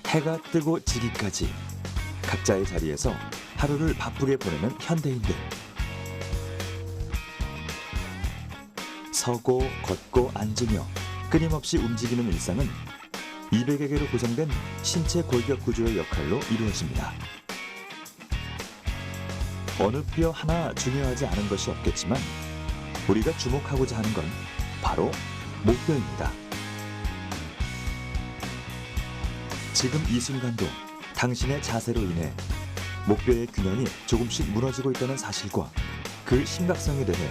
해가 뜨고 지기까지 각자의 자리에서 하루를 바쁘게 보내는 현대인들. 서고 걷고 앉으며 끊임없이 움직이는 일상은 200여 개로 구성된 신체 골격 구조의 역할로 이루어집니다. 어느 뼈 하나 중요하지 않은 것이 없겠지만 우리가 주목하고자 하는 건 바로 목뼈입니다. 지금 이 순간도 당신의 자세로 인해 목뼈의 균형이 조금씩 무너지고 있다는 사실과 그 심각성에 대해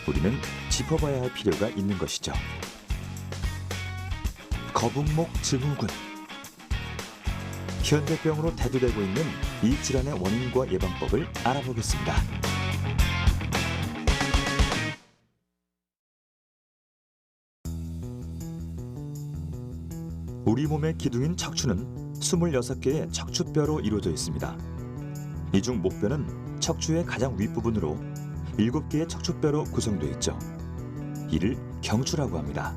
우리는 짚어봐야 할 필요가 있는 것이죠. 거북목 증후군. 현대병으로 대두되고 있는 이 질환의 원인과 예방법을 알아보겠습니다. 우리 몸의 기둥인 척추는 26개의 척추뼈로 이루어져 있습니다. 이 중 목뼈는 척추의 가장 윗부분으로 7개의 척추뼈로 구성되어 있죠. 이를 경추라고 합니다.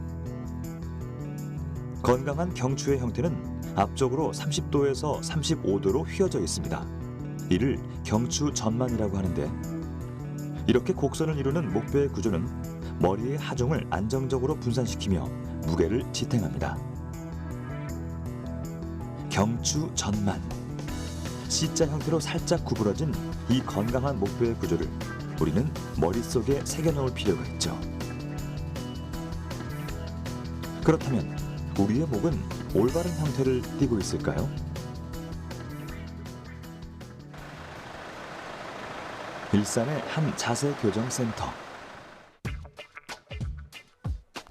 건강한 경추의 형태는 앞쪽으로 30도에서 35도로 휘어져 있습니다. 이를 경추 전만이라고 하는데, 이렇게 곡선을 이루는 목뼈의 구조는 머리의 하중을 안정적으로 분산시키며 무게를 지탱합니다. 경추 전만. C자 형태로 살짝 구부러진 이 건강한 목뼈의 구조를 우리는 머릿속에 새겨놓을 필요가 있죠. 그렇다면 우리의 목은 올바른 형태를 띠고 있을까요? 일산의 한 자세교정센터.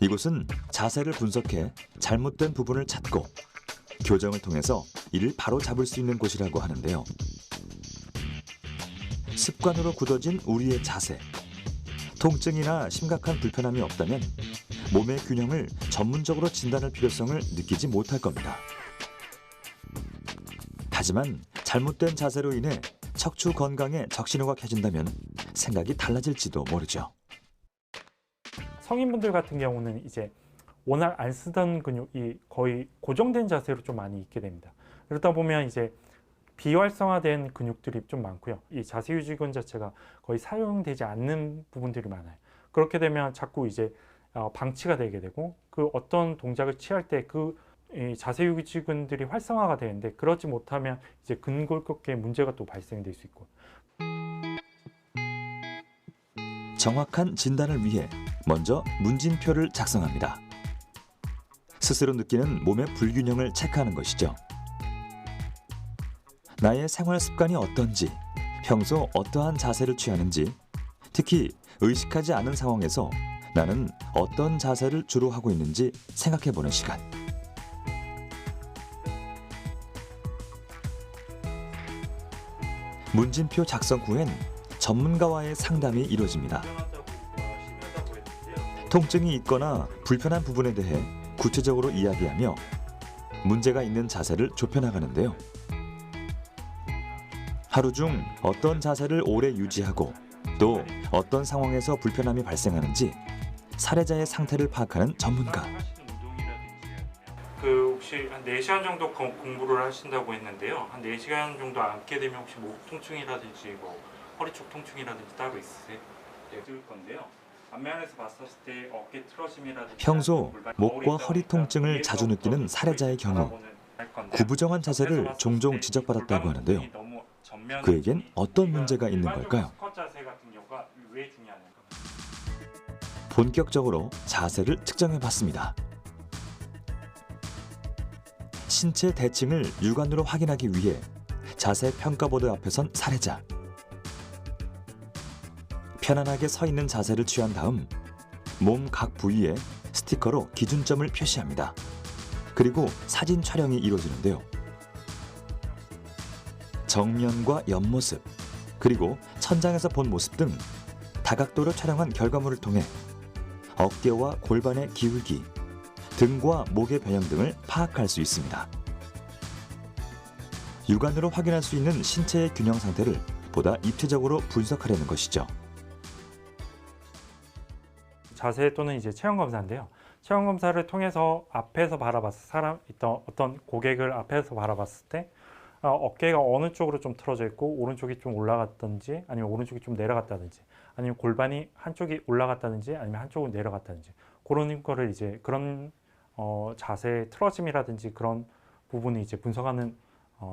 이곳은 자세를 분석해 잘못된 부분을 찾고 교정을 통해서 이를 바로 잡을 수 있는 곳이라고 하는데요. 습관으로 굳어진 우리의 자세. 통증이나 심각한 불편함이 없다면 몸의 균형을 전문적으로 진단할 필요성을 느끼지 못할 겁니다. 하지만 잘못된 자세로 인해 척추 건강에 적신호가 켜진다면 생각이 달라질지도 모르죠. 성인분들 같은 경우는 이제 워낙 안 쓰던 근육이 거의 고정된 자세로 좀 많이 있게 됩니다. 그러다 보면 이제 비활성화된 근육들이 좀 많고요. 이 자세 유지근 자체가 거의 사용되지 않는 부분들이 많아요. 그렇게 되면 자꾸 이제 방치가 되게 되고, 그 어떤 동작을 취할 때 그 자세 유지근들이 활성화가 되는데, 그러지 못하면 이제 근골격계에 문제가 또 발생될 수 있고. 정확한 진단을 위해 먼저 문진표를 작성합니다. 스스로 느끼는 몸의 불균형을 체크하는 것이죠. 나의 생활 습관이 어떤지, 평소 어떠한 자세를 취하는지, 특히 의식하지 않은 상황에서 나는 어떤 자세를 주로 하고 있는지 생각해보는 시간. 문진표 작성 후엔 전문가와의 상담이 이루어집니다. 통증이 있거나 불편한 부분에 대해 구체적으로 이야기하며 문제가 있는 자세를 좁혀나가는데요. 하루 중 어떤 자세를 오래 유지하고 또 어떤 상황에서 불편함이 발생하는지 사례자의 상태를 파악하는 전문가. 혹시 한 4시간 정도 공부를 하신다고 했는데요. 한 4시간 정도 앉게 되면 혹시 목 통증이라든지 허리 쪽 통증이라든지 따로 있으세요? 네, 들 건데요. 앞면에서 봤을 때 어깨 틀어짐이라든지 평소 목과 허리 통증을 자주 느끼는 사례자의 경우 구부정한 자세를 종종 지적받았다고 하는데요. 그에겐 어떤 문제가 있는 걸까요? 본격적으로 자세를 측정해봤습니다. 신체 대칭을 육안으로 확인하기 위해 자세 평가보드 앞에 선 사례자. 편안하게 서 있는 자세를 취한 다음 몸 각 부위에 스티커로 기준점을 표시합니다. 그리고 사진 촬영이 이루어지는데요. 정면과 옆모습, 그리고 천장에서 본 모습 등 다각도로 촬영한 결과물을 통해 어깨와 골반의 기울기, 등과 목의 변형 등을 파악할 수 있습니다. 육안으로 확인할 수 있는 신체의 균형 상태를 보다 입체적으로 분석하려는 것이죠. 자세 또는 이제 체형 검사인데요. 체형 검사를 통해서 앞에서 바라봤을 어떤 고객을 앞에서 바라봤을 때 어깨가 어느 쪽으로 좀 틀어져 있고 오른쪽이 좀 올라갔든지 아니면 오른쪽이 좀 내려갔다든지 아니면 골반이 한쪽이 올라갔다든지 아니면 한쪽은 내려갔다든지 그런 거를 이제 그런 자세의 틀어짐이라든지 그런 부분을 이제 분석하는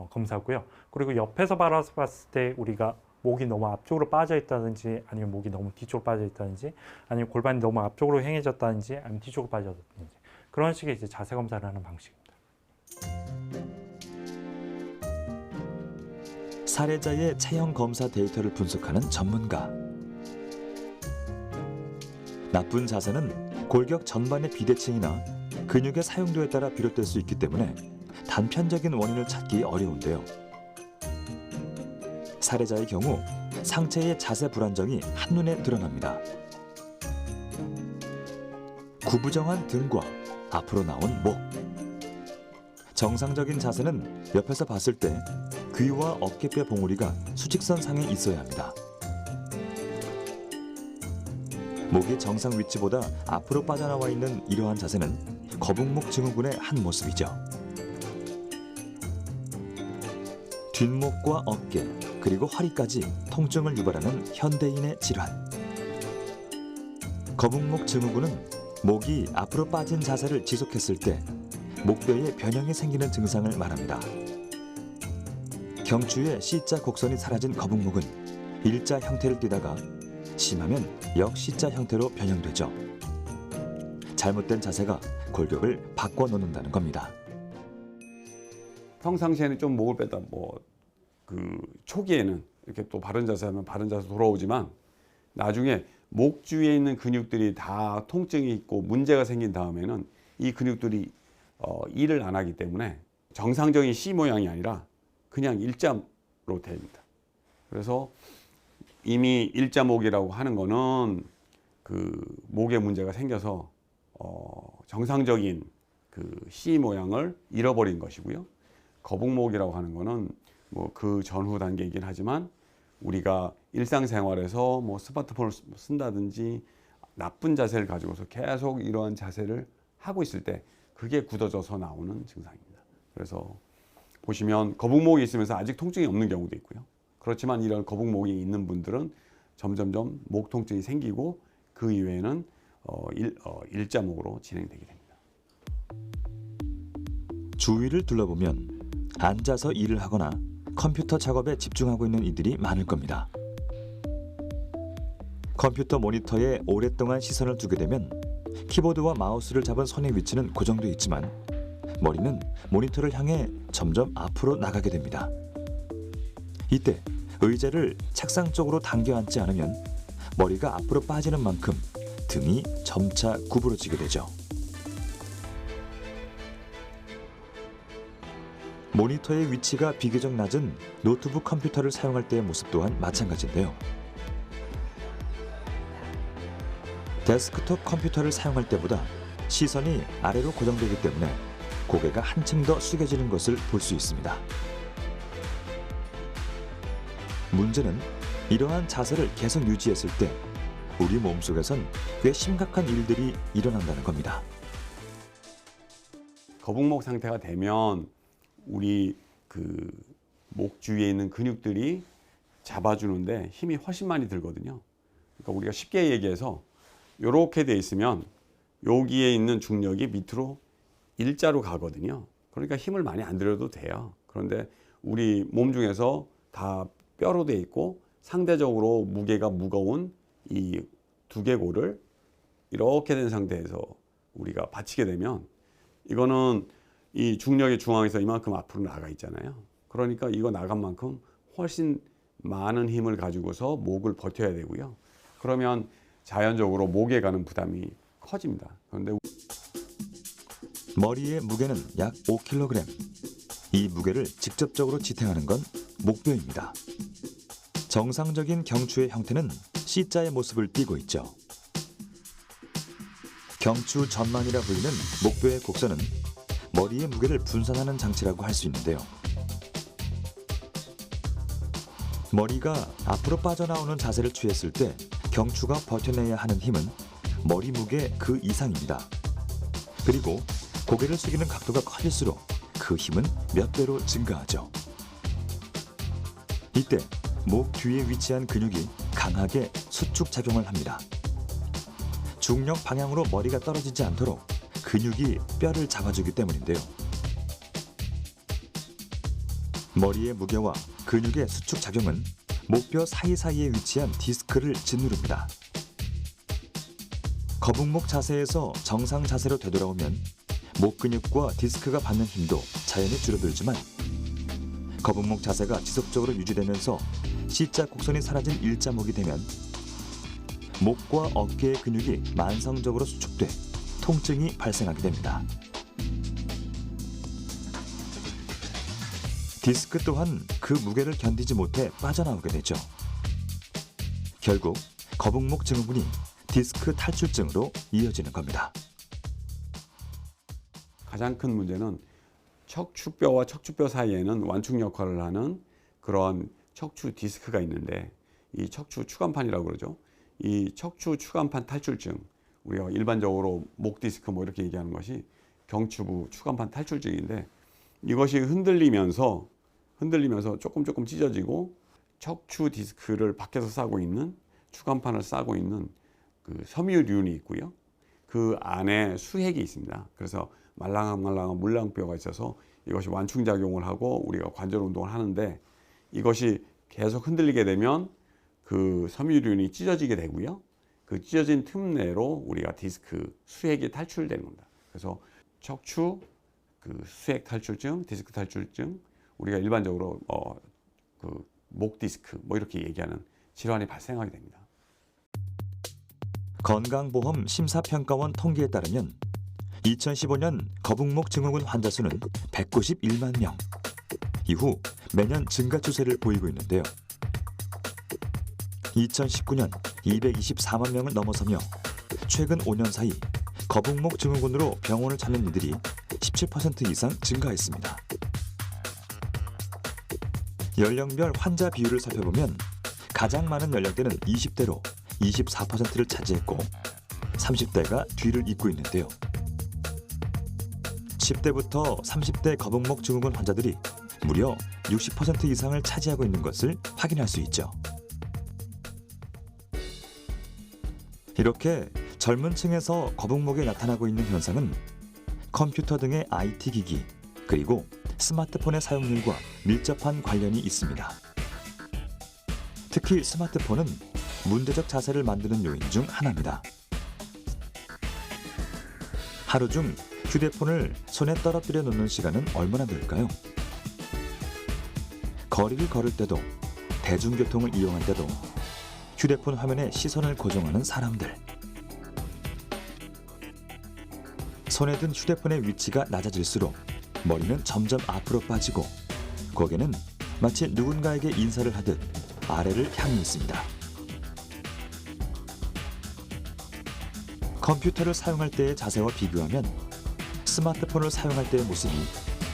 검사고요. 그리고 옆에서 바라봤을 때 우리가 목이 너무 앞쪽으로 빠져 있다든지 아니면 목이 너무 뒤쪽으로 빠져 있다든지 아니면 골반이 너무 앞쪽으로 행해졌다든지 아니면 뒤쪽으로 빠졌다든지 그런 식의 이제 자세 검사를 하는 방식입니다. 사례자의 체형 검사 데이터를 분석하는 전문가. 나쁜 자세는 골격 전반의 비대칭이나 근육의 사용도에 따라 비롯될 수 있기 때문에 단편적인 원인을 찾기 어려운데요. 사례자의 경우 상체의 자세 불안정이 한눈에 드러납니다. 구부정한 등과 앞으로 나온 목. 정상적인 자세는 옆에서 봤을 때 귀와 어깨뼈 봉우리가 수직선상에 있어야 합니다. 목이 정상 위치보다 앞으로 빠져나와 있는 이러한 자세는 거북목 증후군의 한 모습이죠. 뒷목과 어깨, 그리고 허리까지 통증을 유발하는 현대인의 질환. 거북목 증후군은 목이 앞으로 빠진 자세를 지속했을 때 목뼈에 변형이 생기는 증상을 말합니다. 경추의 C자 곡선이 사라진 거북목은 일자 형태를 띠다가 심하면 역C자 형태로 변형되죠. 잘못된 자세가 골격을 바꿔놓는다는 겁니다. 평상시에는 좀 목을 뺐다 초기에는 이렇게 또 바른 자세하면 바른 자세 돌아오지만 나중에 목 주위에 있는 근육들이 다 통증이 있고 문제가 생긴 다음에는 이 근육들이 일을 안 하기 때문에 정상적인 C 모양이 아니라 그냥 일자로 됩니다. 그래서 이미 일자목이라고 하는 거는 그 목에 문제가 생겨서 정상적인 그 C 모양을 잃어버린 것이고요. 거북목이라고 하는 거는 뭐 그 전후 단계이긴 하지만 우리가 일상생활에서 뭐 스마트폰을 쓴다든지 나쁜 자세를 가지고서 계속 이러한 자세를 하고 있을 때 그게 굳어져서 나오는 증상입니다. 그래서 보시면 거북목이 있으면서 아직 통증이 없는 경우도 있고요. 그렇지만 이런 거북목이 있는 분들은 점점점 목 통증이 생기고 그 이외에는 일자목으로 진행되게 됩니다. 주위를 둘러보면 앉아서 일을 하거나 컴퓨터 작업에 집중하고 있는 이들이 많을 겁니다. 컴퓨터 모니터에 오랫동안 시선을 두게 되면 키보드와 마우스를 잡은 손의 위치는 고정돼 있지만 머리는 모니터를 향해 점점 앞으로 나가게 됩니다. 이때 의자를 책상 쪽으로 당겨 앉지 않으면 머리가 앞으로 빠지는 만큼 등이 점차 구부러지게 되죠. 모니터의 위치가 비교적 낮은 노트북 컴퓨터를 사용할 때의 모습 또한 마찬가지인데요. 데스크톱 컴퓨터를 사용할 때보다 시선이 아래로 고정되기 때문에 고개가 한층 더 숙여지는 것을 볼 수 있습니다. 문제는 이러한 자세를 계속 유지했을 때 우리 몸속에선 꽤 심각한 일들이 일어난다는 겁니다. 거북목 상태가 되면 우리 그 목 주위에 있는 근육들이 잡아주는데 힘이 훨씬 많이 들거든요. 그러니까 우리가 쉽게 얘기해서 이렇게 돼 있으면 여기에 있는 중력이 밑으로 일자로 가거든요. 그러니까 힘을 많이 안 들여도 돼요. 그런데 우리 몸 중에서 다 뼈로 돼 있고 상대적으로 무게가 무거운 이 두개골을 이렇게 된 상태에서 우리가 받치게 되면 이거는 이 중력의 중앙에서 이만큼 앞으로 나가 있잖아요. 그러니까 이거 나간 만큼 훨씬 많은 힘을 가지고서 목을 버텨야 되고요. 그러면 자연적으로 목에 가는 부담이 커집니다. 그런데 머리의 무게는 약 5kg. 이 무게를 직접적으로 지탱하는 건 목뼈입니다. 정상적인 경추의 형태는 C자의 모습을 띠고 있죠. 경추 전만이라 불리는 목뼈의 곡선은 머리의 무게를 분산하는 장치라고 할 수 있는데요. 머리가 앞으로 빠져나오는 자세를 취했을 때 경추가 버텨내야 하는 힘은 머리 무게 그 이상입니다. 그리고 고개를 숙이는 각도가 커질수록 그 힘은 몇 배로 증가하죠. 이때 목 뒤에 위치한 근육이 강하게 수축 작용을 합니다. 중력 방향으로 머리가 떨어지지 않도록 근육이 뼈를 잡아주기 때문인데요. 머리의 무게와 근육의 수축 작용은 목뼈 사이사이에 위치한 디스크를 짓누릅니다. 거북목 자세에서 정상 자세로 되돌아오면 목 근육과 디스크가 받는 힘도 자연히 줄어들지만 거북목 자세가 지속적으로 유지되면서 C자 곡선이 사라진 일자목이 되면 목과 어깨의 근육이 만성적으로 수축돼 통증이 발생하게 됩니다. 디스크 또한 그 무게를 견디지 못해 빠져나오게 되죠. 결국 거북목 증후군이 디스크 탈출증으로 이어지는 겁니다. 가장 큰 문제는 척추뼈와 척추뼈 사이에는 완충 역할을 하는 그런 척추 디스크가 있는데, 이 척추 추간판이라고 그러죠. 이 척추 추간판 탈출증, 우리가 일반적으로 목 디스크 뭐 이렇게 얘기하는 것이 경추부 추간판 탈출증인데, 이것이 흔들리면서 조금 찢어지고 척추 디스크를 밖에서 싸고 있는, 추간판을 싸고 있는 그 섬유륜이 있고요. 그 안에 수핵이 있습니다. 그래서 말랑말랑한 물랑뼈가 있어서 이것이 완충작용을 하고 우리가 관절 운동을 하는데, 이것이 계속 흔들리게 되면 그 섬유륜이 찢어지게 되고요. 그 찢어진 틈 내로 우리가 디스크 수핵이 탈출되는 겁니다. 그래서 척추 그 수핵 탈출증, 디스크 탈출증, 우리가 일반적으로 그 목 디스크 뭐 이렇게 얘기하는 질환이 발생하게 됩니다. 건강보험 심사평가원 통계에 따르면 2015년 거북목 증후군 환자 수는 191만 명. 이후 매년 증가 추세를 보이고 있는데요. 2019년 224만 명을 넘어서며 최근 5년 사이 거북목 증후군으로 병원을 찾는 이들이 17% 이상 증가했습니다. 연령별 환자 비율을 살펴보면 가장 많은 연령대는 20대로 24%를 차지했고 30대가 뒤를 잇고 있는데요. 10대부터 30대 거북목 증후군 환자들이 무려 60% 이상을 차지하고 있는 것을 확인할 수 있죠. 이렇게 젊은 층에서 거북목이 나타나고 있는 현상은 컴퓨터 등의 IT 기기 그리고 스마트폰의 사용률과 밀접한 관련이 있습니다. 특히 스마트폰은 문제적 자세를 만드는 요인 중 하나입니다. 하루 중 휴대폰을 손에 떨어뜨려 놓는 시간은 얼마나 될까요? 거리를 걸을 때도 대중교통을 이용할 때도 휴대폰 화면에 시선을 고정하는 사람들. 손에 든 휴대폰의 위치가 낮아질수록 머리는 점점 앞으로 빠지고 고개는 마치 누군가에게 인사를 하듯 아래를 향해 있습니다. 컴퓨터를 사용할 때의 자세와 비교하면 스마트폰을 사용할 때의 모습이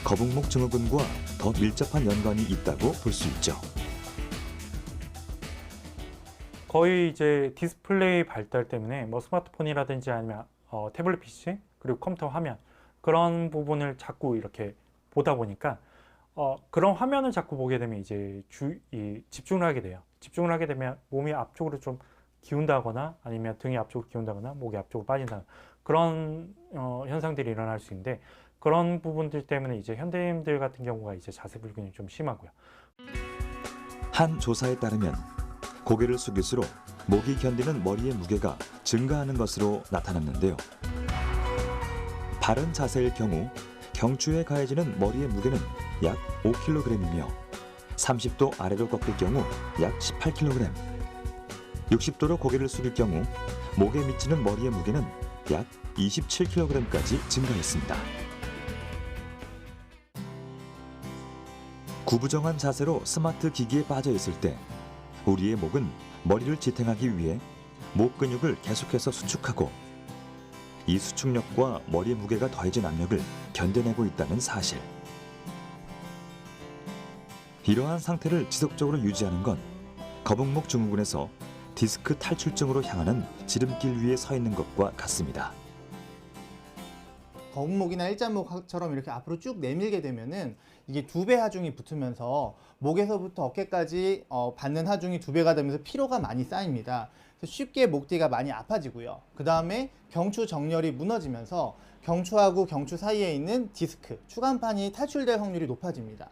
거북목 증후군과 더 밀접한 연관이 있다고 볼 수 있죠. 거의 이제 디스플레이 발달 때문에 뭐 스마트폰이라든지 아니면 태블릿 PC 그리고 컴퓨터 화면 그런 부분을 자꾸 이렇게 보다 보니까 그런 화면을 자꾸 보게 되면 이제 집중을 하게 돼요. 집중을 하게 되면 몸이 앞쪽으로 좀 기운다거나 아니면 등이 앞쪽으로 기운다거나 목이 앞쪽으로 빠진다거나 그런 현상들이 일어날 수 있는데, 그런 부분들 때문에 이제 현대인들 같은 경우가 이제 자세 불균형이 좀 심하고요. 한 조사에 따르면 고개를 숙일수록 목이 견디는 머리의 무게가 증가하는 것으로 나타났는데요. 바른 자세일 경우 경추에 가해지는 머리의 무게는 약 5kg이며 30도 아래로 꺾일 경우 약 18kg, 60도로 고개를 숙일 경우 목에 미치는 머리의 무게는 약 27kg까지 증가했습니다. 구부정한 자세로 스마트 기기에 빠져 있을 때 우리의 목은 머리를 지탱하기 위해 목 근육을 계속해서 수축하고 이 수축력과 머리의 무게가 더해진 압력을 견뎌내고 있다는 사실. 이러한 상태를 지속적으로 유지하는 건 거북목 증후군에서 디스크 탈출증으로 향하는 지름길 위에 서 있는 것과 같습니다. 거북목이나 일자목처럼 이렇게 앞으로 쭉 내밀게 되면은 이게 2배 하중이 붙으면서 목에서부터 어깨까지 받는 하중이 2배가 되면서 피로가 많이 쌓입니다. 그래서 쉽게 목 뒤가 많이 아파지고요. 그 다음에 경추 정렬이 무너지면서 경추하고 경추 사이에 있는 디스크, 추간판이 탈출될 확률이 높아집니다.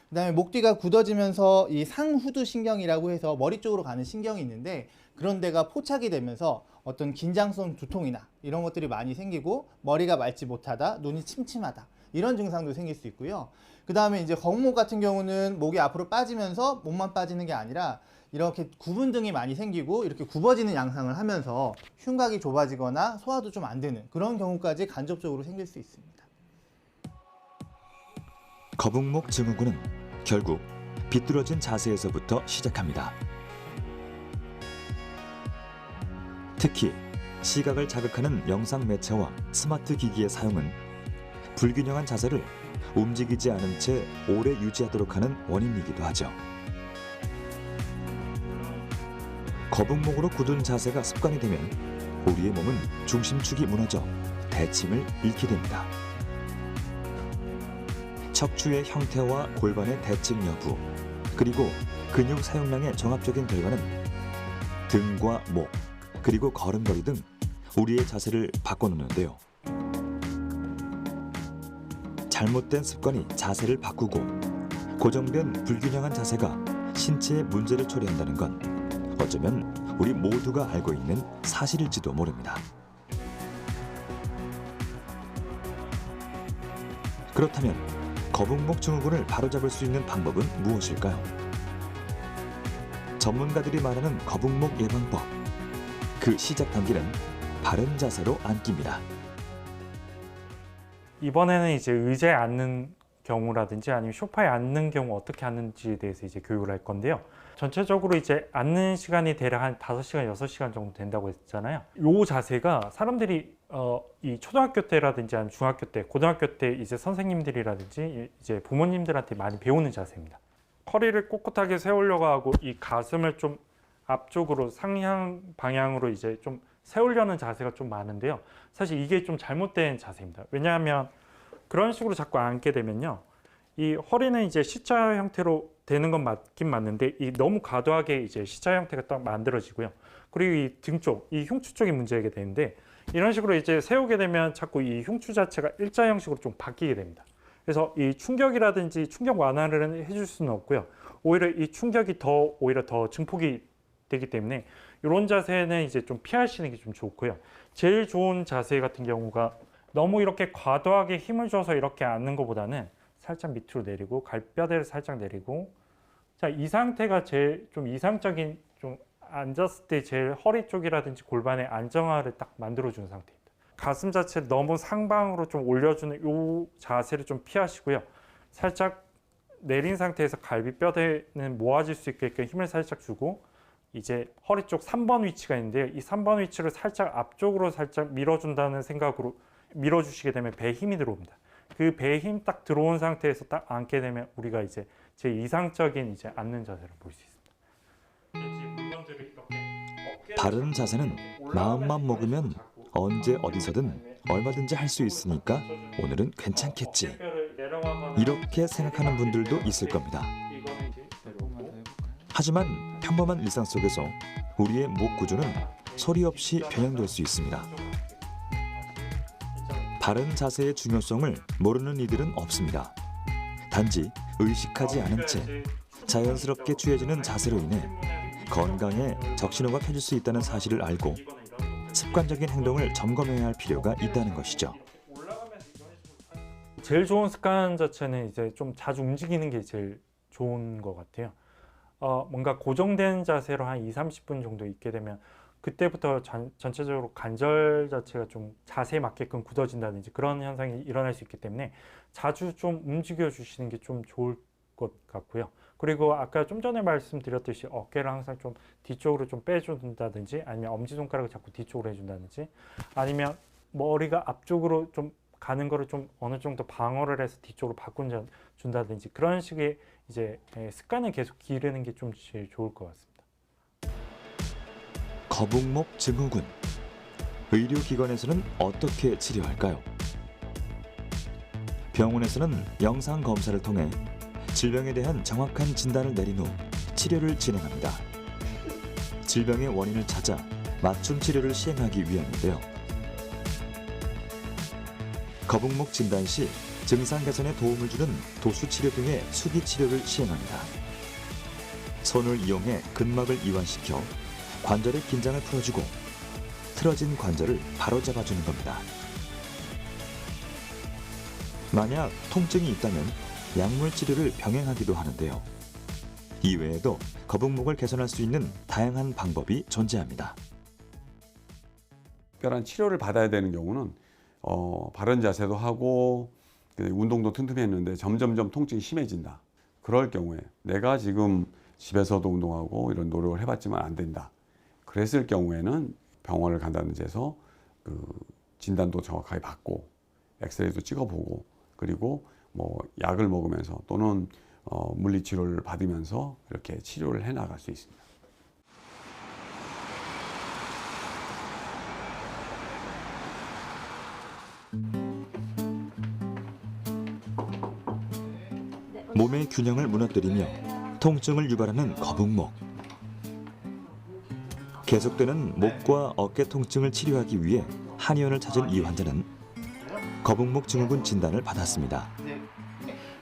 그 다음에 목 뒤가 굳어지면서 이 상후두 신경이라고 해서 머리 쪽으로 가는 신경이 있는데 그런 데가 포착이 되면서 어떤 긴장성 두통이나 이런 것들이 많이 생기고 머리가 맑지 못하다, 눈이 침침하다 이런 증상도 생길 수 있고요. 그 다음에 이제 거북목 같은 경우는 목이 앞으로 빠지면서 목만 빠지는 게 아니라 이렇게 구분 등이 많이 생기고 이렇게 굽어지는 양상을 하면서 흉곽이 좁아지거나 소화도 좀 안 되는 그런 경우까지 간접적으로 생길 수 있습니다. 거북목 증후군은 결국 비뚤어진 자세에서부터 시작합니다. 특히 시각을 자극하는 영상 매체와 스마트 기기의 사용은 불균형한 자세를 움직이지 않은 채 오래 유지하도록 하는 원인이기도 하죠. 거북목으로 굳은 자세가 습관이 되면 우리의 몸은 중심축이 무너져 대칭을 잃게 됩니다. 척추의 형태와 골반의 대칭 여부, 그리고 근육 사용량의 종합적인 결과는 등과 목, 그리고 걸음걸이 등 우리의 자세를 바꿔놓는데요. 잘못된 습관이 자세를 바꾸고 고정된 불균형한 자세가 신체에 문제를 초래한다는 건 어쩌면 우리 모두가 알고 있는 사실일지도 모릅니다. 그렇다면 거북목 증후군을 바로잡을 수 있는 방법은 무엇일까요? 전문가들이 말하는 거북목 예방법, 그 시작 단계는 바른 자세로 앉기입니다. 이번에는 이제 의자에 앉는 경우라든지 아니면 소파에 앉는 경우 어떻게 앉는지에 대해서 이제 교육을 할 건데요. 전체적으로 이제 앉는 시간이 대략 한 5시간, 6시간 정도 된다고 했잖아요. 이 자세가 사람들이 이 초등학교 때라든지 아니면 중학교 때, 고등학교 때 이제 선생님들이라든지 이제 부모님들한테 많이 배우는 자세입니다. 허리를 꼿꼿하게 세우려고 하고 이 가슴을 좀 앞쪽으로 상향 방향으로 이제 좀 세우려는 자세가 좀 많은데요. 사실 이게 좀 잘못된 자세입니다. 왜냐하면 그런 식으로 자꾸 앉게 되면요, 이 허리는 이제 C자 형태로 되는 건 맞긴 맞는데 이 너무 과도하게 이제 C자 형태가 딱 만들어지고요. 그리고 이 등 쪽, 이 흉추 쪽이 문제가 되는데 이런 식으로 이제 세우게 되면 자꾸 이 흉추 자체가 일자 형식으로 좀 바뀌게 됩니다. 그래서 이 충격이라든지 충격 완화를 해줄 수는 없고요. 오히려 이 충격이 오히려 더 증폭이 되기 때문에 이런 자세는 이제 좀 피하시는 게 좀 좋고요. 제일 좋은 자세 같은 경우가 너무 이렇게 과도하게 힘을 줘서 이렇게 앉는 것보다는 살짝 밑으로 내리고 갈뼈대를 살짝 내리고, 자, 이 상태가 제일 좀 이상적인, 좀 앉았을 때 제일 허리 쪽이라든지 골반의 안정화를 딱 만들어주는 상태입니다. 가슴 자체를 너무 상방으로 좀 올려주는 이 자세를 좀 피하시고요. 살짝 내린 상태에서 갈비뼈대는 모아질 수 있게끔 힘을 살짝 주고, 이제 허리 쪽 3번 위치가 있는데요. 이 3번 위치를 살짝 앞쪽으로 살짝 밀어준다는 생각으로 밀어주시게 되면 배에 힘이 들어옵니다. 그 배에 힘 딱 들어온 상태에서 딱 앉게 되면 우리가 이제 제 이상적인 이제 앉는 자세를 볼 수 있습니다. 바른 자세는 마음만 먹으면 언제 어디서든 얼마든지 할 수 있으니까 오늘은 괜찮겠지, 이렇게 생각하는 분들도 있을 겁니다. 하지만 평범한 일상 속에서 우리의 목 구조는 소리 없이 변형될 수 있습니다. 바른 자세의 중요성을 모르는 이들은 없습니다. 단지 의식하지 않은 채 자연스럽게 취해지는 자세로 인해 건강에 적신호가 켜질 수 있다는 사실을 알고 습관적인 행동을 점검해야 할 필요가 있다는 것이죠. 제일 좋은 습관 자체는 이제 좀 자주 움직이는 게 제일 좋은 것 같아요. 뭔가 고정된 자세로 한 2-30분 정도 있게 되면 그때부터 전체적으로 관절 자체가 좀 자세에 맞게끔 굳어진다든지 그런 현상이 일어날 수 있기 때문에 자주 좀 움직여 주시는 게 좀 좋을 것 같고요. 그리고 아까 좀 전에 말씀드렸듯이 어깨를 항상 좀 뒤쪽으로 좀 빼준다든지 아니면 엄지손가락을 자꾸 뒤쪽으로 해준다든지 아니면 머리가 앞쪽으로 좀 가는 거를 좀 어느 정도 방어를 해서 뒤쪽으로 바꿔준다든지 그런 식의 이제 습관을 계속 기르는 게 좀 제일 좋을 것 같습니다. 거북목 증후군, 의료기관에서는 어떻게 치료할까요? 병원에서는 영상 검사를 통해 질병에 대한 정확한 진단을 내린 후 치료를 진행합니다. 질병의 원인을 찾아 맞춤 치료를 시행하기 위함인데요. 거북목 진단 시 증상 개선에 도움을 주는 도수 치료 등의 수기 치료를 시행합니다. 손을 이용해 근막을 이완시켜 관절의 긴장을 풀어주고 틀어진 관절을 바로잡아주는 겁니다. 만약 통증이 있다면 약물 치료를 병행하기도 하는데요. 이외에도 거북목을 개선할 수 있는 다양한 방법이 존재합니다. 특별한 치료를 받아야 되는 경우는 바른 자세도 하고 운동도 튼튼했는데 점점점 통증이 심해진다. 그럴 경우에 내가 지금 집에서도 운동하고 이런 노력을 해봤지만 안 된다. 그랬을 경우에는 병원을 간다든지 해서 그 진단도 정확하게 받고 엑스레이도 찍어보고 그리고 뭐 약을 먹으면서 또는 물리치료를 받으면서 이렇게 치료를 해나갈 수 있습니다. 몸의 균형을 무너뜨리며 통증을 유발하는 거북목. 계속되는 목과 어깨 통증을 치료하기 위해 한의원을 찾은 이 환자는 거북목 증후군 진단을 받았습니다.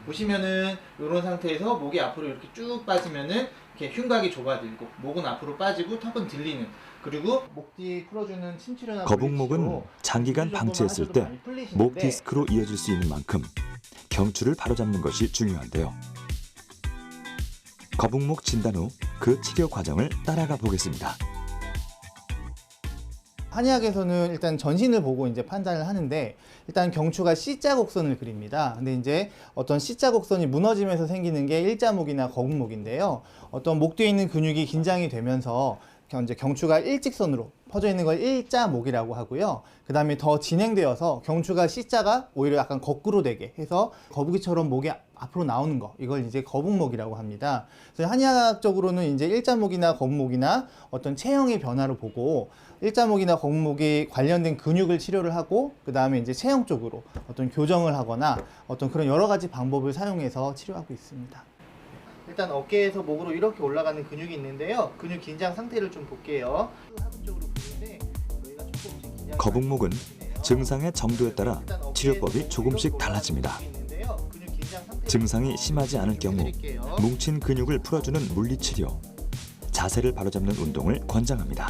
보시면은 이런 상태에서 목이 앞으로 이렇게 쭉 빠지면은 이렇게 흉곽이 좁아들고 목은 앞으로 빠지고 턱은 들리는, 그리고 목 뒤 풀어주는 침치료나 거북목은 장기간 방치했을 때 목 디스크로 이어질 수 있는 만큼 경추를 바로잡는 것이 중요한데요. 거북목 진단 후 그 치료 과정을 따라가 보겠습니다. 한의학에서는 일단 전신을 보고 이제 판단을 하는데, 일단 경추가 C자 곡선을 그립니다. 근데 이제 어떤 C자 곡선이 무너지면서 생기는 게 일자목이나 거북목인데요. 어떤 목 뒤에 있는 근육이 긴장이 되면서 이제 경추가 일직선으로 퍼져 있는 걸 일자목이라고 하고요. 그 다음에 더 진행되어서 경추가 C자가 오히려 약간 거꾸로 되게 해서 거북이처럼 목이 앞으로 나오는 거, 이걸 이제 거북목이라고 합니다. 그래서 한의학적으로는 이제 일자목이나 거북목이나 어떤 체형의 변화를 보고 일자목이나 거북목이 관련된 근육을 치료를 하고, 그 다음에 이제 체형 쪽으로 어떤 교정을 하거나 어떤 그런 여러 가지 방법을 사용해서 치료하고 있습니다. 일단 어깨에서 목으로 이렇게 올라가는 근육이 있는데요. 근육 긴장 상태를 좀 볼게요. 거북목은 증상의 정도에 따라 치료법이 조금씩 달라집니다. 증상이 심하지 않을 경우 뭉친 근육을 풀어주는 물리치료, 자세를 바로잡는 운동을 권장합니다.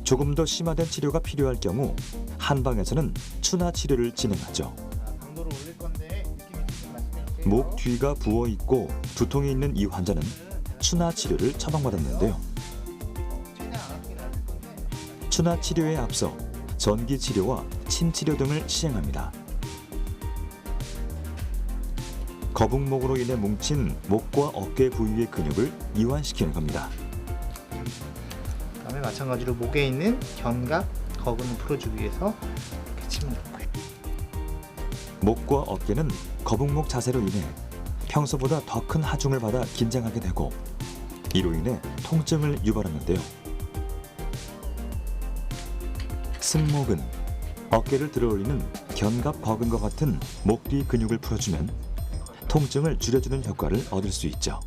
조금 더 심화된 치료가 필요할 경우 한방에서는 추나 치료를 진행하죠. 목 뒤가 부어있고 두통이 있는 이 환자는 추나 치료를 처방받았는데요. 추나 치료에 앞서 전기 치료와 침 치료 등을 시행합니다. 거북목으로 인해 뭉친 목과 어깨 부위의 근육을 이완시키는 겁니다. 그다음에 마찬가지로 목에 있는 견갑, 거근을 풀어주기 위해서 이렇게 치면 좋고요. 목과 어깨는 거북목 자세로 인해 평소보다 더 큰 하중을 받아 긴장하게 되고 이로 인해 통증을 유발하는데요. 승목은 어깨를 들어올리는 견갑 거근과 같은 목 뒤 근육을 풀어주면 통증을 줄여주는 효과를 얻을 수 있죠.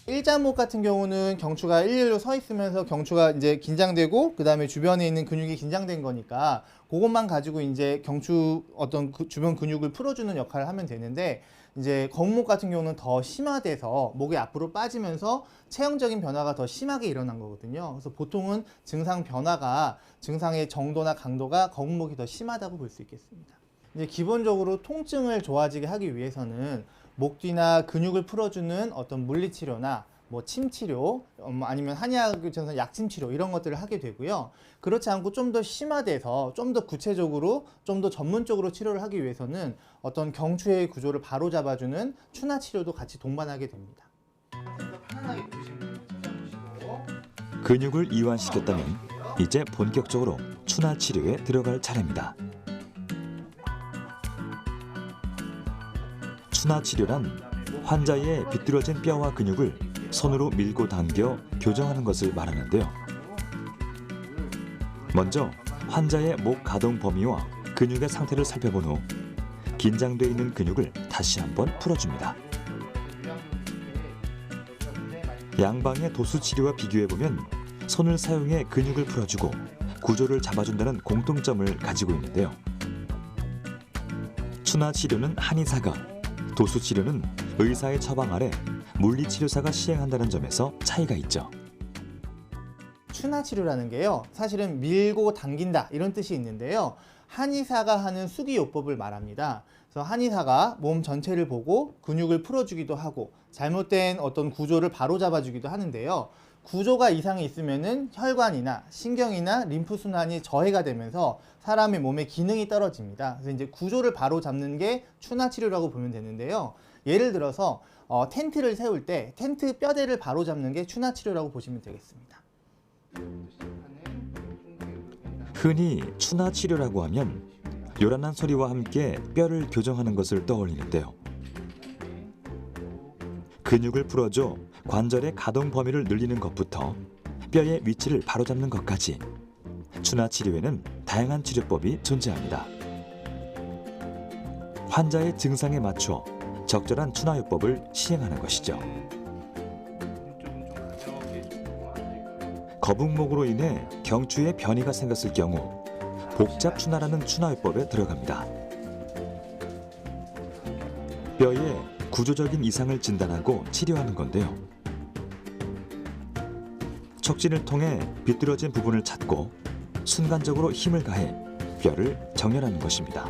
일자목 같은 경우는 경추가 일렬로 서 있으면서 경추가 이제 긴장되고 그 다음에 주변에 있는 근육이 긴장된 거니까 그것만 가지고 이제 경추 어떤 주변 근육을 풀어주는 역할을 하면 되는데, 이제 거북목 같은 경우는 더 심화돼서 목이 앞으로 빠지면서 체형적인 변화가 더 심하게 일어난 거거든요. 그래서 보통은 증상 변화가 증상의 정도나 강도가 거북목이 더 심하다고 볼 수 있겠습니다. 이제 기본적으로 통증을 좋아지게 하기 위해서는 목 뒤나 근육을 풀어주는 어떤 물리치료나 뭐 침치료, 아니면 한의학에서는 약침치료 이런 것들을 하게 되고요. 그렇지 않고 좀 더 심화돼서 좀 더 구체적으로 좀 더 전문적으로 치료를 하기 위해서는 어떤 경추의 구조를 바로 잡아주는 추나 치료도 같이 동반하게 됩니다. 편안하게 근육을 이완시켰다면 이제 본격적으로 추나 치료에 들어갈 차례입니다. 추나 치료란 환자의 비뚤어진 뼈와 근육을 손으로 밀고 당겨 교정하는 것을 말하는데요. 먼저 환자의 목 가동 범위와 근육의 상태를 살펴본 후 긴장돼 있는 근육을 다시 한번 풀어줍니다. 양방의 도수 치료와 비교해보면 손을 사용해 근육을 풀어주고 구조를 잡아준다는 공통점을 가지고 있는데요. 추나 치료는 한의사가, 도수 치료는 의사의 처방 아래 물리치료사가 시행한다는 점에서 차이가 있죠. 추나 치료라는 게요, 사실은 밀고 당긴다 이런 뜻이 있는데요. 한의사가 하는 수기요법을 말합니다. 그래서 한의사가 몸 전체를 보고 근육을 풀어주기도 하고 잘못된 어떤 구조를 바로잡아주기도 하는데요. 구조가 이상이 있으면은 혈관이나 신경이나 림프순환이 저해가 되면서 사람의 몸의 기능이 떨어집니다. 그래서 이제 구조를 바로잡는 게 추나 치료라고 보면 되는데요. 예를 들어서 텐트를 세울 때 텐트 뼈대를 바로잡는 게 추나 치료라고 보시면 되겠습니다. 흔히 추나 치료라고 하면 요란한 소리와 함께 뼈를 교정하는 것을 떠올리는데요. 근육을 풀어줘 관절의 가동 범위를 늘리는 것부터 뼈의 위치를 바로잡는 것까지 추나 치료에는 다양한 치료법이 존재합니다. 환자의 증상에 맞춰 적절한 추나요법을 시행하는 것이죠. 거북목으로 인해 경추에 변이가 생겼을 경우 복잡 추나라는 추나요법에 들어갑니다. 뼈에 구조적인 이상을 진단하고 치료하는 건데요. 척진을 통해 비뚤어진 부분을 찾고 순간적으로 힘을 가해 뼈를 정렬하는 것입니다.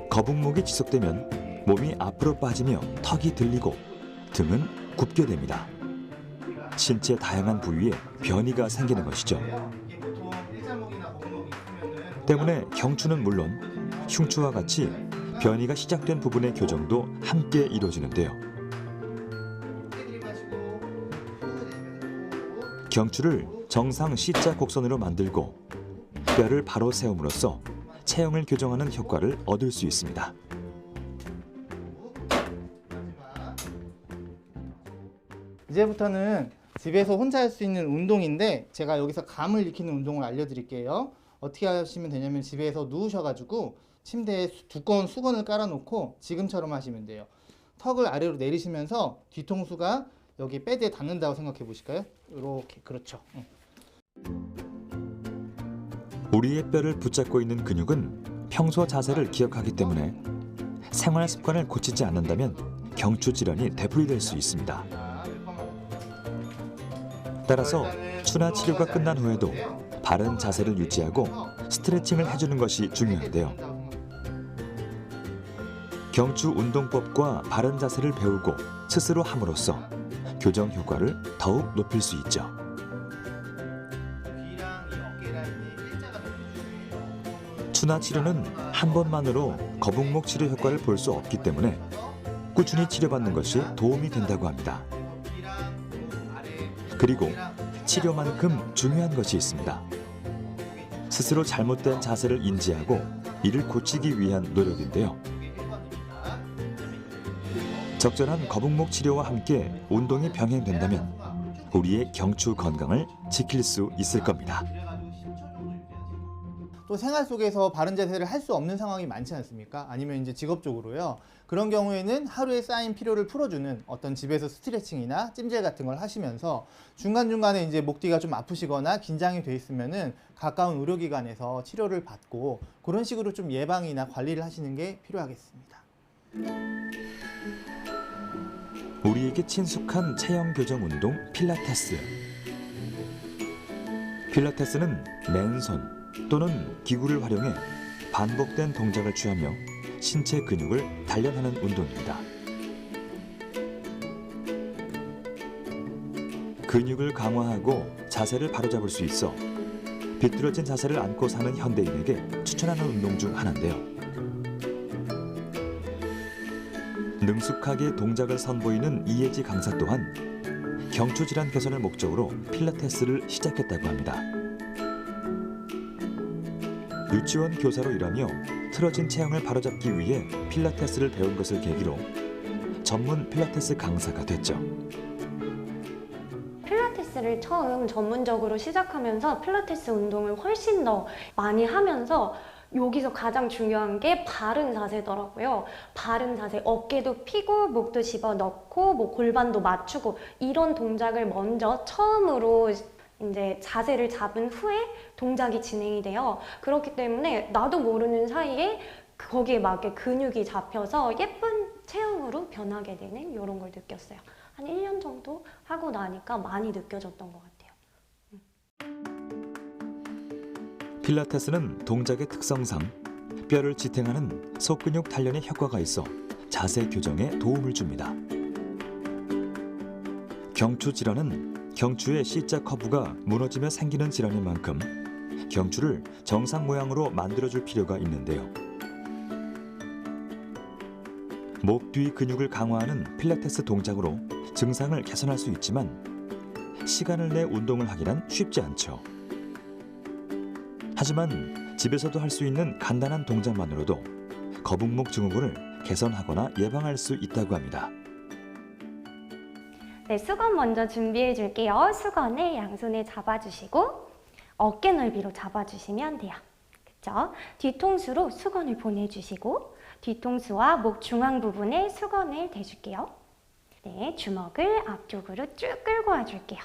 거북목이 지속되면 몸이 앞으로 빠지며 턱이 들리고 등은 굽게 됩니다. 신체 다양한 부위에 변이가 생기는 것이죠. 때문에 경추는 물론 흉추와 같이 변이가 시작된 부분의 교정도 함께 이루어지는데요. 경추를 정상 C자 곡선으로 만들고 뼈를 바로 세움으로써 체형을 교정하는 효과를 얻을 수 있습니다. 이제부터는 집에서 혼자 할 수 있는 운동인데 제가 여기서 감을 익히는 운동을 알려드릴게요. 어떻게 하시면 되냐면 집에서 누우셔가지고 침대에 두꺼운 수건을 깔아놓고 지금처럼 하시면 돼요. 턱을 아래로 내리시면서 뒤통수가 여기 배드에 닿는다고 생각해 보실까요? 이렇게, 그렇죠. 우리의 뼈를 붙잡고 있는 근육은 평소 자세를 기억하기 때문에 생활 습관을 고치지 않는다면 경추 질환이 되풀이될 수 있습니다. 따라서 추나 치료가 끝난 후에도 바른 자세를 유지하고 스트레칭을 해주는 것이 중요한데요. 경추 운동법과 바른 자세를 배우고 스스로 함으로써 교정 효과를 더욱 높일 수 있죠. 추나 치료는 한 번만으로 거북목 치료 효과를 볼 수 없기 때문에 꾸준히 치료받는 것이 도움이 된다고 합니다. 그리고 치료만큼 중요한 것이 있습니다. 스스로 잘못된 자세를 인지하고 이를 고치기 위한 노력인데요. 적절한 거북목 치료와 함께 운동이 병행된다면 우리의 경추 건강을 지킬 수 있을 겁니다. 또 생활 속에서 바른 자세를 할 수 없는 상황이 많지 않습니까? 아니면 이제 직업적으로요. 그런 경우에는 하루에 쌓인 피로를 풀어주는 어떤 집에서 스트레칭이나 찜질 같은 걸 하시면서 중간중간에 이제 목 뒤가 좀 아프시거나 긴장이 돼 있으면은 가까운 의료기관에서 치료를 받고 그런 식으로 좀 예방이나 관리를 하시는 게 필요하겠습니다. 우리에게 친숙한 체형 교정 운동 필라테스. 필라테스는 맨손 또는 기구를 활용해 반복된 동작을 취하며 신체 근육을 단련하는 운동입니다. 근육을 강화하고 자세를 바로잡을 수 있어 비뚤어진 자세를 안고 사는 현대인에게 추천하는 운동 중 하나인데요. 능숙하게 동작을 선보이는 이혜지 강사 또한 경추 질환 개선을 목적으로 필라테스를 시작했다고 합니다. 유치원 교사로 일하며 틀어진 체형을 바로잡기 위해 필라테스를 배운 것을 계기로 전문 필라테스 강사가 됐죠. 필라테스를 처음 전문적으로 시작하면서 필라테스 운동을 훨씬 더 많이 하면서 여기서 가장 중요한 게 바른 자세더라고요. 바른 자세, 어깨도 펴고 목도 집어넣고 뭐 골반도 맞추고 이런 동작을 먼저 처음으로 이제 자세를 잡은 후에 동작이 진행이 돼요. 그렇기 때문에 나도 모르는 사이에 거기에 맞게 근육이 잡혀서 예쁜 체형으로 변하게 되는 이런 걸 느꼈어요. 한 1년 정도 하고 나니까 많이 느껴졌던 것 같아요. 필라테스는 동작의 특성상 뼈를 지탱하는 속근육 단련에 효과가 있어 자세 교정에 도움을 줍니다. 경추 질환은 경추의 C자 커브가 무너지며 생기는 질환인 만큼 경추를 정상 모양으로 만들어줄 필요가 있는데요. 목 뒤 근육을 강화하는 필라테스 동작으로 증상을 개선할 수 있지만 시간을 내 운동을 하기란 쉽지 않죠. 하지만 집에서도 할 수 있는 간단한 동작만으로도 거북목 증후군을 개선하거나 예방할 수 있다고 합니다. 네, 수건 먼저 준비해 줄게요. 수건을 양손에 잡아주시고 어깨 넓이로 잡아주시면 돼요. 그쵸? 뒤통수로 수건을 보내주시고 뒤통수와 목 중앙 부분에 수건을 대줄게요. 네, 주먹을 앞쪽으로 쭉 끌고 와줄게요.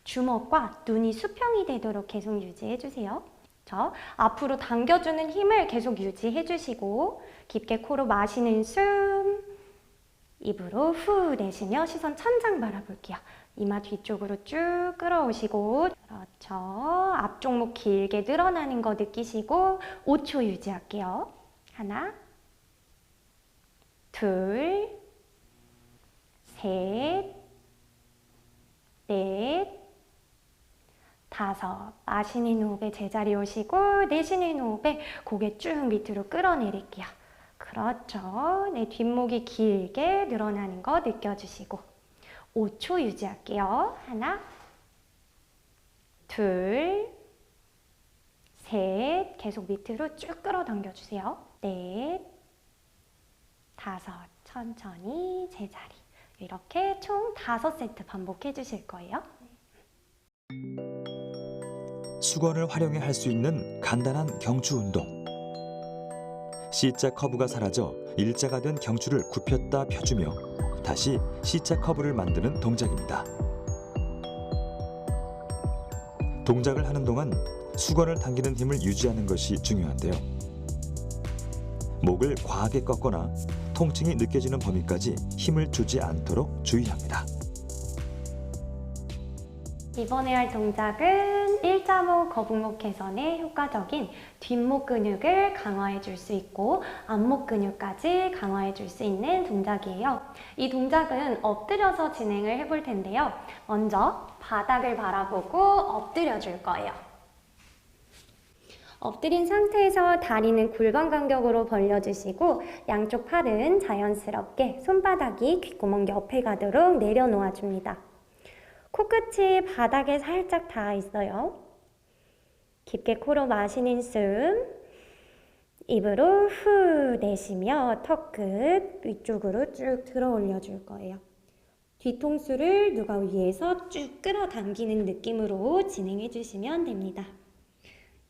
주먹과 눈이 수평이 되도록 계속 유지해 주세요. 자, 앞으로 당겨주는 힘을 계속 유지해 주시고 깊게 코로 마시는 숨, 입으로 후 내쉬며 시선 천장 바라볼게요. 이마 뒤쪽으로 쭉 끌어오시고 그렇죠. 앞쪽 목 길게 늘어나는 거 느끼시고 5초 유지할게요. 하나, 둘, 셋, 넷, 다섯. 마시는 호흡에 제자리 오시고 내쉬는 호흡에 고개 쭉 밑으로 끌어내릴게요. 그렇죠. 네, 뒷목이 길게 늘어나는 거 느껴주시고 5초 유지할게요. 하나, 둘, 셋. 계속 밑으로 쭉 끌어당겨주세요. 넷, 다섯. 천천히 제자리. 이렇게 총 5세트 반복해 주실 거예요. 수건을 활용해 할 수 있는 간단한 경추 운동. C자 커브가 사라져 일자가 된 경추를 굽혔다 펴주며 다시 C자 커브를 만드는 동작입니다. 동작을 하는 동안 수건을 당기는 힘을 유지하는 것이 중요한데요. 목을 과하게 꺾거나 통증이 느껴지는 범위까지 힘을 주지 않도록 주의합니다. 이번에 할 동작은 일자목 거북목 개선에 효과적인 뒷목 근육을 강화해 줄 수 있고 앞목 근육까지 강화해 줄 수 있는 동작이에요. 이 동작은 엎드려서 진행을 해볼 텐데요. 먼저 바닥을 바라보고 엎드려 줄 거예요. 엎드린 상태에서 다리는 골반 간격으로 벌려주시고 양쪽 팔은 자연스럽게 손바닥이 귓구멍 옆에 가도록 내려놓아 줍니다. 코끝이 바닥에 살짝 닿아 있어요. 깊게 코로 마시는 숨, 입으로 후 내쉬며 턱끝 위쪽으로 쭉 들어 올려줄 거예요. 뒤통수를 누가 위에서 쭉 끌어당기는 느낌으로 진행해 주시면 됩니다.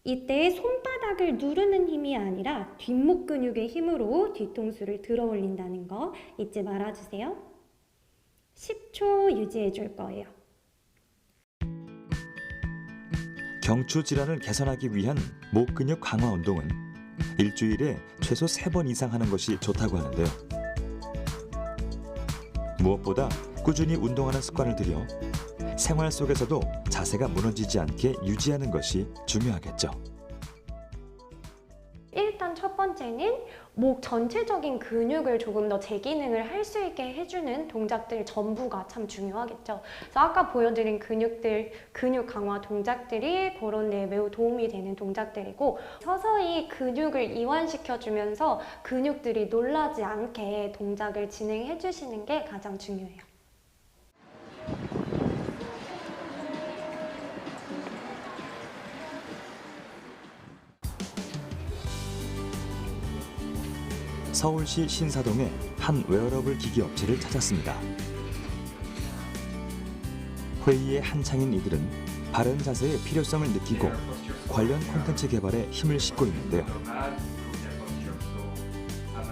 이때 손바닥을 누르는 힘이 아니라 뒷목 근육의 힘으로 뒤통수를 들어 올린다는 거 잊지 말아주세요. 10초 유지해 줄 거예요. 경추 질환을 개선하기 위한 목 근육 강화 운동은 일주일에 최소 3번 이상 하는 것이 좋다고 하는데요. 무엇보다 꾸준히 운동하는 습관을 들여 생활 속에서도 자세가 무너지지 않게 유지하는 것이 중요하겠죠. 일단 첫 번째는 목 전체적인 근육을 조금 더 재기능을 할 수 있게 해주는 동작들 전부가 참 중요하겠죠. 그래서 아까 보여드린 근육 강화 동작들이 그런 데 매우 도움이 되는 동작들이고 서서히 근육을 이완시켜주면서 근육들이 놀라지 않게 동작을 진행해 주시는 게 가장 중요해요. 서울시 신사동의 한 웨어러블 기기 업체를 찾았습니다. 회의에 한창인 이들은 바른 자세의 필요성을 느끼고 관련 콘텐츠 개발에 힘을 싣고 있는데요.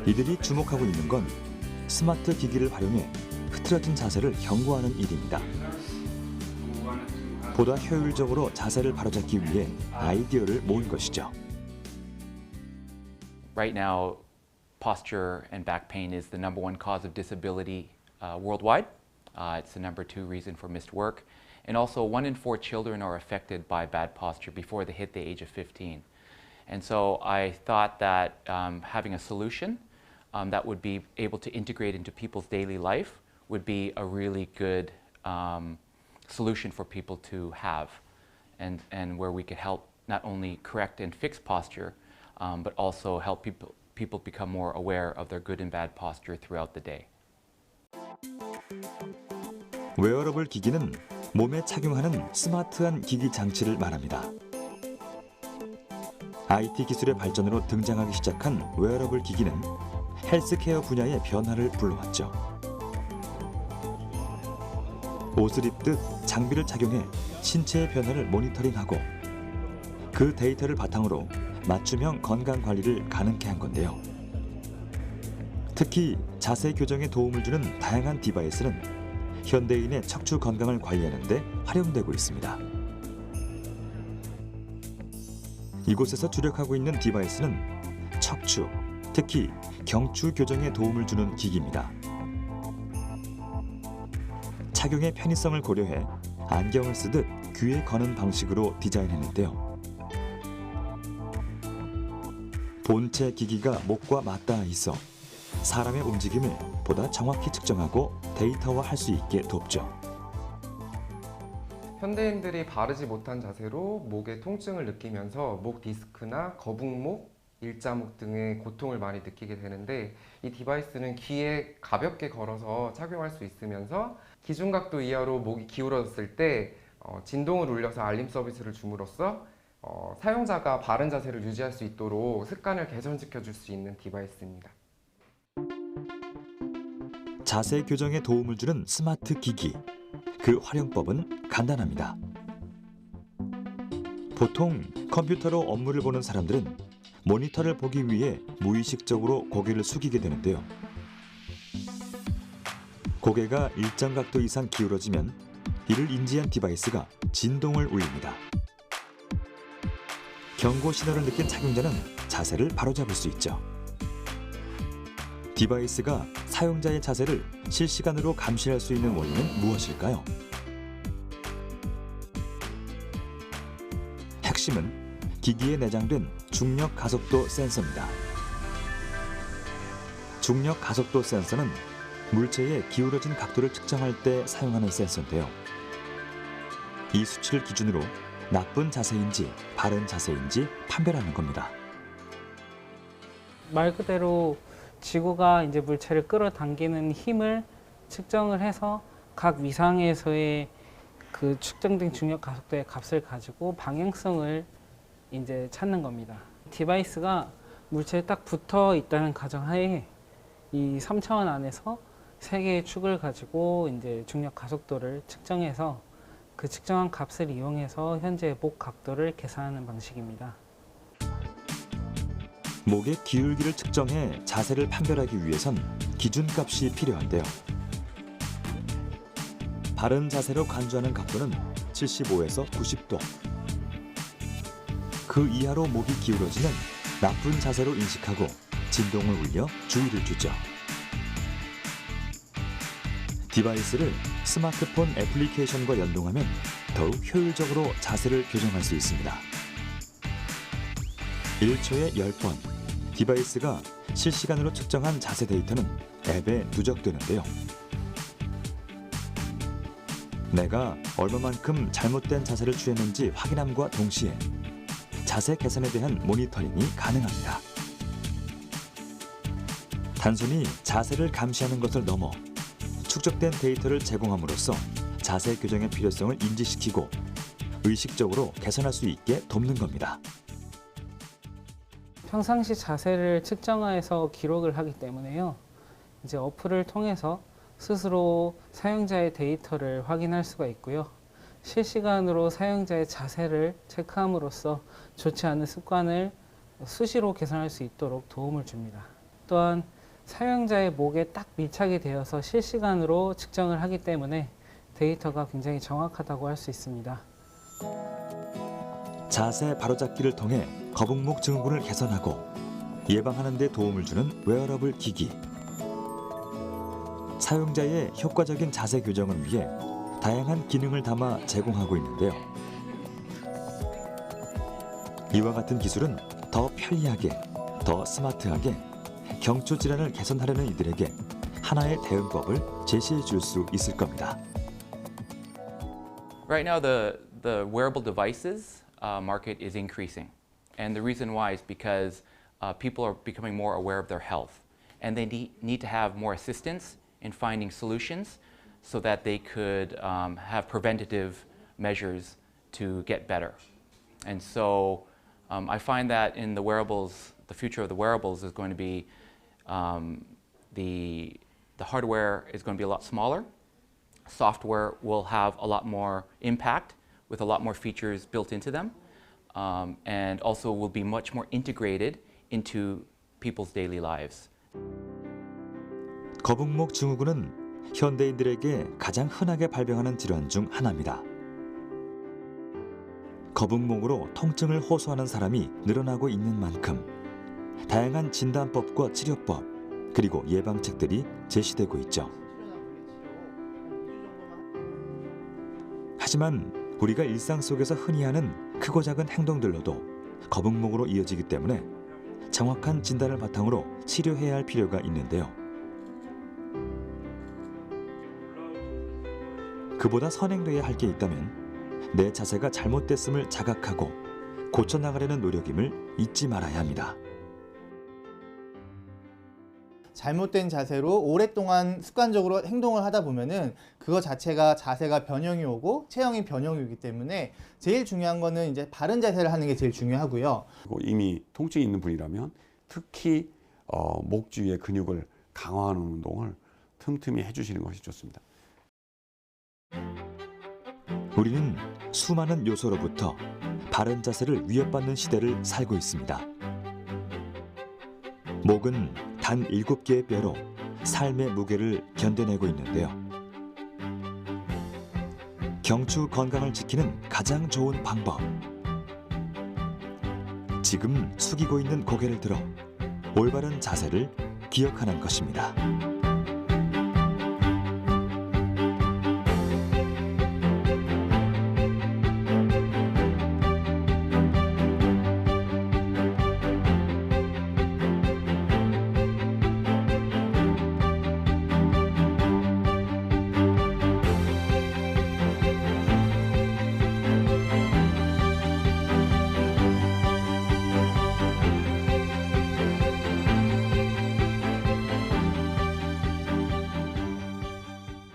이들이 주목하고 있는 건 스마트 기기를 활용해 흐트러진 자세를 경고하는 일입니다. 보다 효율적으로 자세를 바로잡기 위해 아이디어를 모은 것이죠. Right now, posture and back pain is the #1 cause of disability worldwide. It's the #2 reason for missed work. And also, 1 in 4 children are affected by bad posture before they hit the age of 15. And so I thought that having a solution that would be able to integrate into people's daily life would be a really good solution for people to have, and where we could help not only correct and fix posture, but also help people become more aware of their good and bad posture throughout the day. 웨어러블 기기는 몸에 착용하는 스마트한 기기 장치를 말합니다. IT 기술의 발전으로 등장하기 시작한 웨어러블 기기는 헬스케어 분야의 변화를 불러왔죠. 옷을 입듯 장비를 착용해 신체의 변화를 모니터링하고 그 데이터를 바탕으로 맞춤형 건강 관리를 가능케 한 건데요. 특히 자세 교정에 도움을 주는 다양한 디바이스는 현대인의 척추 건강을 관리하는 데 활용되고 있습니다. 이곳에서 주력하고 있는 디바이스는 척추, 특히 경추 교정에 도움을 주는 기기입니다. 착용의 편의성을 고려해 안경을 쓰듯 귀에 거는 방식으로 디자인했는데요. 본체 기기가 목과 맞닿아 있어 사람의 움직임을 보다 정확히 측정하고 데이터화할 수 있게 돕죠. 현대인들이 바르지 못한 자세로 목의 통증을 느끼면서 목 디스크나 거북목, 일자목 등의 고통을 많이 느끼게 되는데, 이 디바이스는 귀에 가볍게 걸어서 착용할 수 있으면서 기준각도 이하로 목이 기울어졌을 때 진동을 울려서 알림 서비스를 줌으로써 사용자가 바른 자세를 유지할 수 있도록 습관을 개선시켜 줄 수 있는 디바이스입니다. 자세 교정에 도움을 주는 스마트 기기. 그 활용법은 간단합니다. 보통 컴퓨터로 업무를 보는 사람들은 모니터를 보기 위해 무의식적으로 고개를 숙이게 되는데요. 고개가 일정 각도 이상 기울어지면 이를 인지한 디바이스가 진동을 울립니다. 경고 신호를 느낀 착용자는 자세를 바로잡을 수 있죠. 디바이스가 사용자의 자세를 실시간으로 감시할 수 있는 원리는 무엇일까요? 핵심은 기기에 내장된 중력 가속도 센서입니다. 중력 가속도 센서는 물체의 기울어진 각도를 측정할 때 사용하는 센서인데요. 이 수치를 기준으로 나쁜 자세인지 바른 자세인지 판별하는 겁니다. 말 그대로 지구가 이제 물체를 끌어당기는 힘을 측정을 해서 각 위상에서의 그 측정된 중력 가속도의 값을 가지고 방향성을 이제 찾는 겁니다. 디바이스가 물체에 딱 붙어 있다는 가정하에 이 3차원 안에서 3개의 축을 가지고 이제 중력 가속도를 측정해서 그 측정한 값을 이용해서 현재 목 각도를 계산하는 방식입니다. 목의 기울기를 측정해 자세를 판별하기 위해선 기준값이 필요한데요. 바른 자세로 간주하는 각도는 75에서 90도. 그 이하로 목이 기울어지면 나쁜 자세로 인식하고 진동을 울려 주의를 주죠. 디바이스를 스마트폰 애플리케이션과 연동하면 더욱 효율적으로 자세를 교정할 수 있습니다. 1초에 10번, 디바이스가 실시간으로 측정한 자세 데이터는 앱에 누적되는데요. 내가 얼마만큼 잘못된 자세를 취했는지 확인함과 동시에 자세 개선에 대한 모니터링이 가능합니다. 단순히 자세를 감시하는 것을 넘어 축적된 데이터를 제공함으로써 자세 교정의 필요성을 인지시키고 의식적으로 개선할 수 있게 돕는 겁니다. 평상시 자세를 측정해서 기록을 하기 때문에요. 이제 어플을 통해서 스스로 사용자의 데이터를 확인할 수가 있고요. 실시간으로 사용자의 자세를 체크함으로써 좋지 않은 습관을 수시로 개선할 수 있도록 도움을 줍니다. 또한 사용자의 목에 딱 밀착이 되어서 실시간으로 측정을 하기 때문에 데이터가 굉장히 정확하다고 할 수 있습니다. 자세 바로잡기를 통해 거북목 증후군을 개선하고 예방하는 데 도움을 주는 웨어러블 기기. 사용자의 효과적인 자세 교정을 위해 다양한 기능을 담아 제공하고 있는데요. 이와 같은 기술은 더 편리하게, 더 스마트하게 경추 질환을 개선하려는 이들에게 하나의 대응법을 제시해 줄 수 있을 겁니다. Right now, the wearable devices market is increasing. And the reason why is because people are becoming more aware of their health. And they need to have more assistance in finding solutions so that they could have preventative measures to get better. And so I find that in the wearables, the future of the wearables is going to be the hardware is going to be a lot smaller. Software will have a lot more impact with a lot more features built into them, and also will be much more integrated into people's daily lives. 거북목 증후군은 현대인들에게 가장 흔하게 발병하는 질환 중 하나입니다. 거북목으로 통증을 호소하는 사람이 늘어나고 있는 만큼 다양한 진단법과 치료법 그리고 예방책들이 제시되고 있죠. 하지만 우리가 일상 속에서 흔히 하는 크고 작은 행동들로도 거북목으로 이어지기 때문에 정확한 진단을 바탕으로 치료해야 할 필요가 있는데요. 그보다 선행돼야 할 게 있다면 내 자세가 잘못됐음을 자각하고 고쳐나가려는 노력임을 잊지 말아야 합니다. 잘못된 자세로 오랫동안 습관적으로 행동을 하다 보면은 그거 자체가 자세가 변형이 오고 체형이 변형이 오기 때문에 제일 중요한 거는 이제 바른 자세를 하는 게 제일 중요하고요. 그리고 이미 통증이 있는 분이라면 특히 목 주위의 근육을 강화하는 운동을 틈틈이 해주시는 것이 좋습니다. 우리는 수많은 요소로부터 바른 자세를 위협받는 시대를 살고 있습니다. 목은 단 7개의 뼈로 삶의 무게를 견뎌내고 있는데요. 경추 건강을 지키는 가장 좋은 방법. 지금 숙이고 있는 고개를 들어 올바른 자세를 기억하는 것입니다.